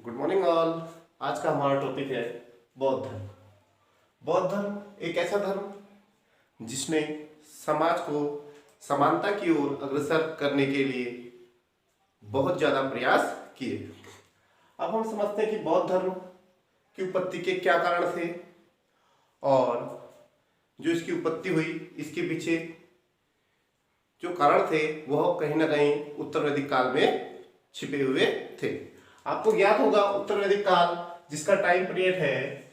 Good morning all. आज का हमारा टॉपिक है बौद्ध धर्म। बौद्ध धर्म एक ऐसा धर्म जिसने समाज को समानता की ओर अग्रसर करने के लिए बहुत ज़्यादा प्रयास किए। अब हम समझते हैं कि बौद्ध धर्म की उत्पत्ति के क्या कारण थे और जो इसकी उत्पत्ति हुई इसके पीछे जो कारण थे वह कहीं ना कहीं उत्तर वैदिक काल में छिपे हुए थे। आपको याद होगा उत्तर वैदिक काल जिसका टाइम पीरियड है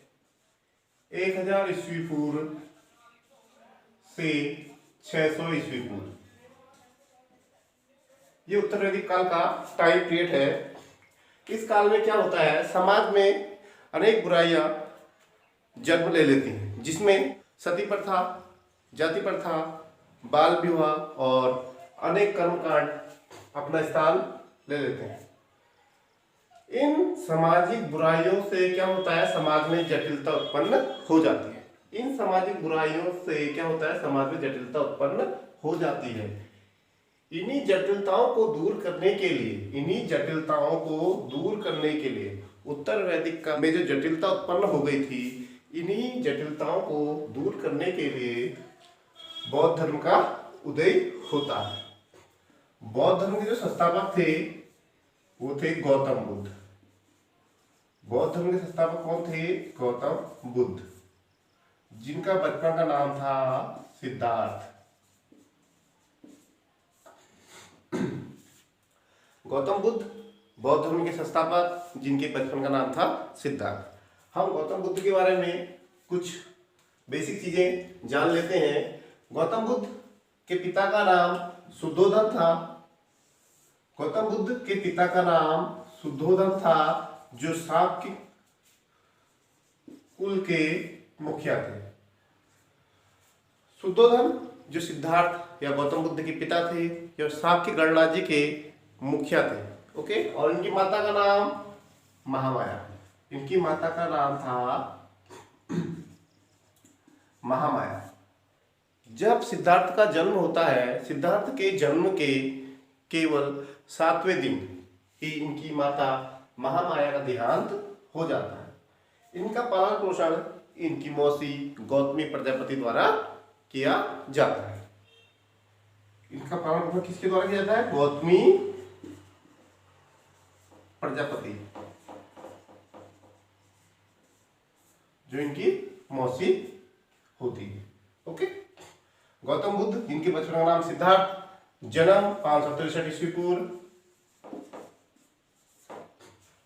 1000 ईस्वी पूर्व से 600 ईस्वी पूर्व। ये उत्तर वैदिक काल का टाइम पीरियड है। इस काल में क्या होता है, समाज में अनेक बुराइयां जन्म ले लेती हैं, जिसमें सती प्रथा, जाति प्रथा, बाल विवाह और अनेक कर्मकांड अपना स्थान ले लेते हैं। इन सामाजिक बुराइयों से क्या होता है, समाज में जटिलता उत्पन्न हो जाती है। इन सामाजिक बुराइयों से क्या होता है, समाज में जटिलता उत्पन्न हो जाती है। इन्हीं जटिलताओं को दूर करने के लिए उत्तर वैदिक काल में जो जटिलता उत्पन्न हो गई थी, इन्हीं जटिलताओं को दूर करने के लिए बौद्ध धर्म का उदय होता है। बौद्ध धर्म के जो संस्थापक थे वो थे गौतम बुद्ध। बौद्ध धर्म के संस्थापक कौन थे? गौतम बुद्ध, जिनका बचपन का नाम था सिद्धार्थ। गौतम बुद्ध बौद्ध धर्म के संस्थापक जिनके बचपन का नाम था सिद्धार्थ। हम गौतम बुद्ध के बारे में कुछ बेसिक चीजें जान लेते हैं। गौतम बुद्ध के पिता का नाम शुद्धोधन था। गौतम बुद्ध के पिता का नाम शुद्धोधन था, जो शाक्य कुल के मुखिया थे। शुद्धोधन जो सिद्धार्थ या गौतम बुद्ध के पिता थे, जो शाक्य गणराज्य के मुखिया थे। ओके, और इनकी माता का नाम महामाया। इनकी माता का नाम था महामाया। जब सिद्धार्थ का जन्म होता है, सिद्धार्थ के जन्म के केवल 7वें दिन ही इनकी माता महामाया का देहांत हो जाता है। इनका पालन पोषण इनकी मौसी गौतमी प्रजापति द्वारा किया जाता है। इनका पालन पोषण किसके द्वारा किया जाता है? गौतमी प्रजापति, जो इनकी मौसी होती है। ओके, गौतम बुद्ध इनके बचपन का नाम सिद्धार्थ, जन्म 563 ईस्वी पूर्व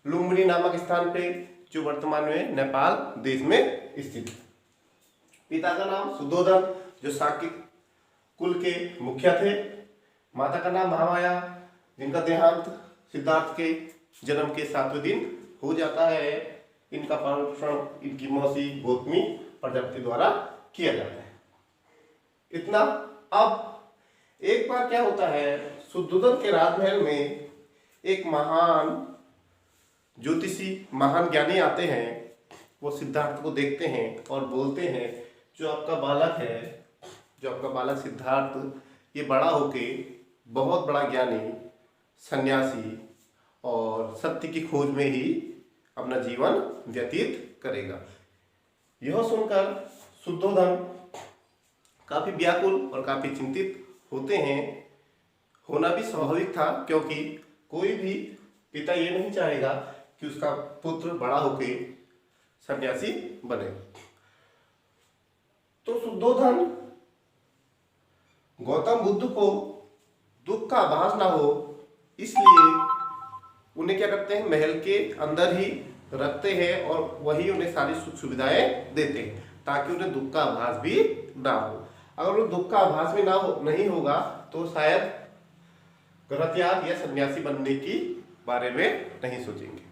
लुम्बिनी नामक स्थान पे, जो वर्तमान में नेपाल देश में स्थित है। पिता का नाम शुद्धोधन, जो शाक्य कुल के मुखिया थे। माता का नाम महामाया, जिनका देहांत सिद्धार्थ के जन्म के 7वें दिन हो जाता है। इनका पालन पोषण इनकी मौसी गौतमी प्रजापति द्वारा किया जाता है। इतना। अब एक बार क्या होता है, शुद्धोधन के राजमहल में एक महान ज्योतिषी, महान ज्ञानी आते हैं। वो सिद्धार्थ को देखते हैं और बोलते हैं, जो आपका बालक सिद्धार्थ, ये बड़ा होके बहुत बड़ा ज्ञानी, सन्यासी और सत्य की खोज में ही अपना जीवन व्यतीत करेगा। यह सुनकर शुद्धोधन काफी व्याकुल और काफी चिंतित होते हैं। होना भी स्वाभाविक था, क्योंकि कोई भी पिता ये नहीं चाहेगा कि उसका पुत्र बड़ा होके सन्यासी बने। तो शुद्धोधन गौतम बुद्ध को दुख का आभास ना हो, इसलिए उन्हें क्या करते हैं, महल के अंदर ही रखते हैं और वही उन्हें सारी सुख सुविधाएं देते हैं, ताकि उन्हें दुख का आभास भी ना हो। अगर वो दुख का आभास भी नहीं होगा तो शायद गृहत्याग या सन्यासी बनने की बारे में नहीं सोचेंगे।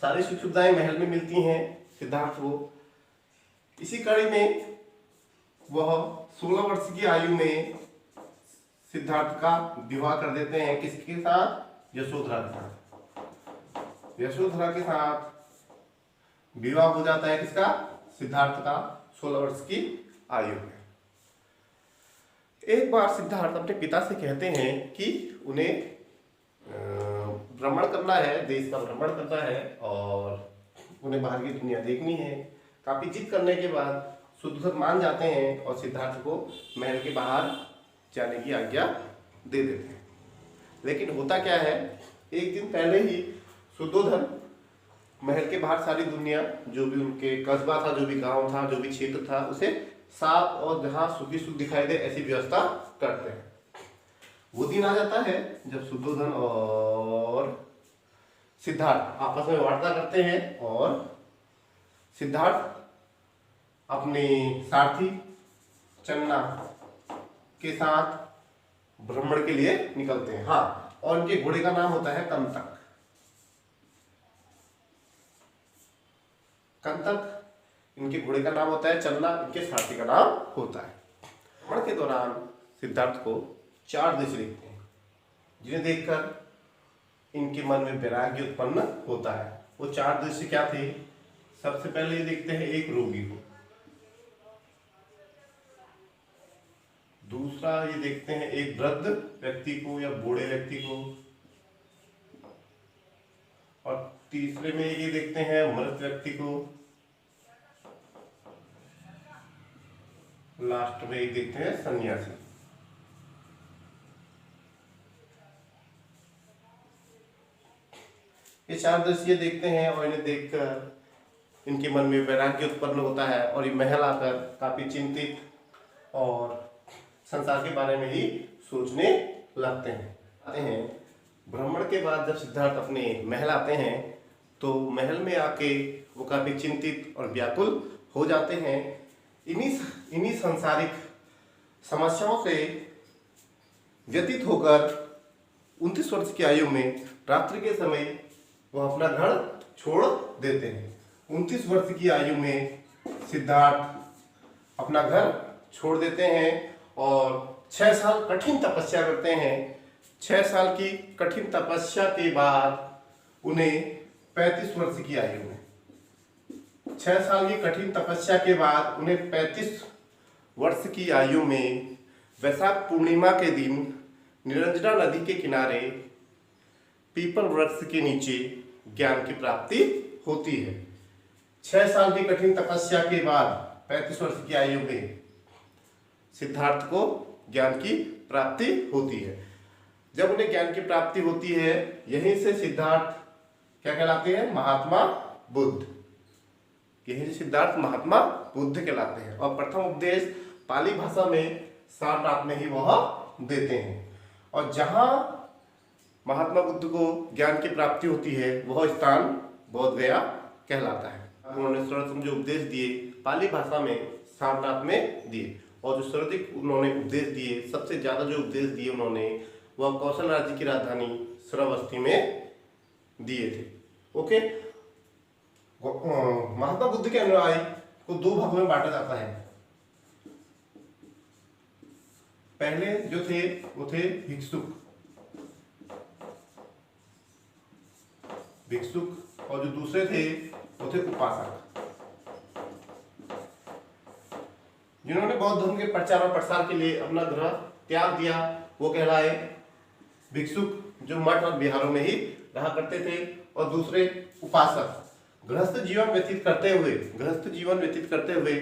सारी सुख सुविधाएं महल में मिलती हैं सिद्धार्थ को। इसी कड़ी में वह 16 वर्ष की आयु में सिद्धार्थ का विवाह कर देते हैं। किसके साथ? यशोधरा के साथ। यशोधरा के साथ विवाह हो जाता है किसका? सिद्धार्थ का 16 वर्ष की आयु में। एक बार सिद्धार्थ अपने पिता से कहते हैं कि उन्हें भ्रमण करना है, देश का भ्रमण करना है और उन्हें बाहर की दुनिया देखनी है। काफी जिद करने के बाद शुद्धोधन मान जाते हैं और सिद्धार्थ को महल के बाहर जाने की आज्ञा दे देते हैं। लेकिन होता क्या है, एक दिन पहले ही शुद्धोधन महल के बाहर सारी दुनिया, जो भी उनके कस्बा था, जो भी गांव था, जो भी क्षेत्र था, उसे साफ और जहां सुखी सुख दिखाई दे ऐसी व्यवस्था करते हैं। वो दिन आ जाता है जब शुद्धोधन और सिद्धार्थ आपस में वार्ता करते हैं और सिद्धार्थ अपने सारथी चन्ना के साथ भ्रमण के लिए निकलते हैं। हाँ, और उनके घोड़े का नाम होता है कंतक। कंतक इनके घोड़े का नाम होता है, चन्ना इनके सारथी का नाम होता है। भ्रमण के दौरान सिद्धार्थ को 4 दृश्य दिखते हैं जिन्हें देखकर इनके मन में वैराग्य उत्पन्न होता है। वो 4 दृश्य क्या थे? सबसे पहले ये देखते हैं एक रोगी को, दूसरा ये देखते हैं एक वृद्ध व्यक्ति को या बूढ़े व्यक्ति को, और तीसरे में ये देखते हैं मृत व्यक्ति को, लास्ट में ये देखते हैं सन्यासी। ये 4 दृश्य देखते हैं और इन्हें देखकर इनके मन में वैराग्य उत्पन्न होता है और ये महल आकर काफी चिंतित और संसार के बारे में ही सोचने लगते हैं। आते हैं भ्रमण के बाद जब सिद्धार्थ अपने महल आते हैं तो महल में आके वो काफी चिंतित और व्याकुल हो जाते हैं। इन्हीं सांसारिक समस्याओं से व्यतीत होकर 29 वर्ष की आयु में रात्रि के समय वो अपना घर छोड़ देते हैं। 29 वर्ष की आयु में सिद्धार्थ अपना घर छोड़ देते हैं और 6 साल कठिन तपस्या करते हैं। 6 साल की कठिन तपस्या के बाद उन्हें 35 वर्ष की आयु में 6 साल की कठिन तपस्या के बाद उन्हें 35 वर्ष की आयु में वैशाख पूर्णिमा के दिन निरंजना नदी के किनारे पीपल वृक्ष के नीचे ज्ञान की प्राप्ति होती है। 6 साल की कठिन तपस्या के बाद 35 वर्ष की आयु में सिद्धार्थ को ज्ञान की प्राप्ति होती है। जब उन्हें ज्ञान की प्राप्ति होती है, यहीं से सिद्धार्थ क्या कहलाते हैं? महात्मा बुद्ध। यहीं से सिद्धार्थ महात्मा बुद्ध कहलाते हैं और प्रथम उपदेश पाली भाषा में सारनाथ में ही वह देते हैं। और जहां महात्मा बुद्ध को ज्ञान की प्राप्ति होती है वह स्थान बोध गया कहलाता है। उन्होंने सर्वोत्तम जो उपदेश दिए पाली भाषा में सारनाथ में दिए, और जो सर्वाधिक उन्होंने उपदेश दिए, सबसे ज्यादा जो उपदेश दिए उन्होंने, वह कौशल राज्य की राजधानी श्रावस्ती में दिए थे। ओके, महात्मा बुद्ध के अनुयायी को 2 भागों में बांटा जाता है। पहले जो थे वो थे भिक्षुक और जो दूसरे थे वो थे उपासक। जिन्होंने बौद्ध धर्म के प्रचार और प्रसार के लिए अपना ग्रह त्याग दिया वो कहलाए भिक्षुक, जो मठ और बिहारों में ही रहा करते थे, और दूसरे उपासक, गृहस्थ जीवन व्यतीत करते हुए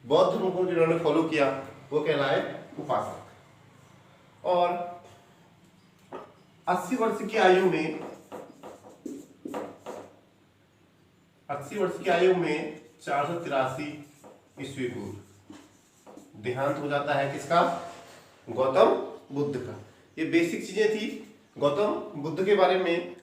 बौद्ध धर्म को जिन्होंने फॉलो किया वो कहलाए उपासक। और 80 वर्ष की आयु में 483 ईस्वी पूर्व देहांत हो जाता है किसका? गौतम बुद्ध का। ये बेसिक चीजें थी गौतम बुद्ध के बारे में।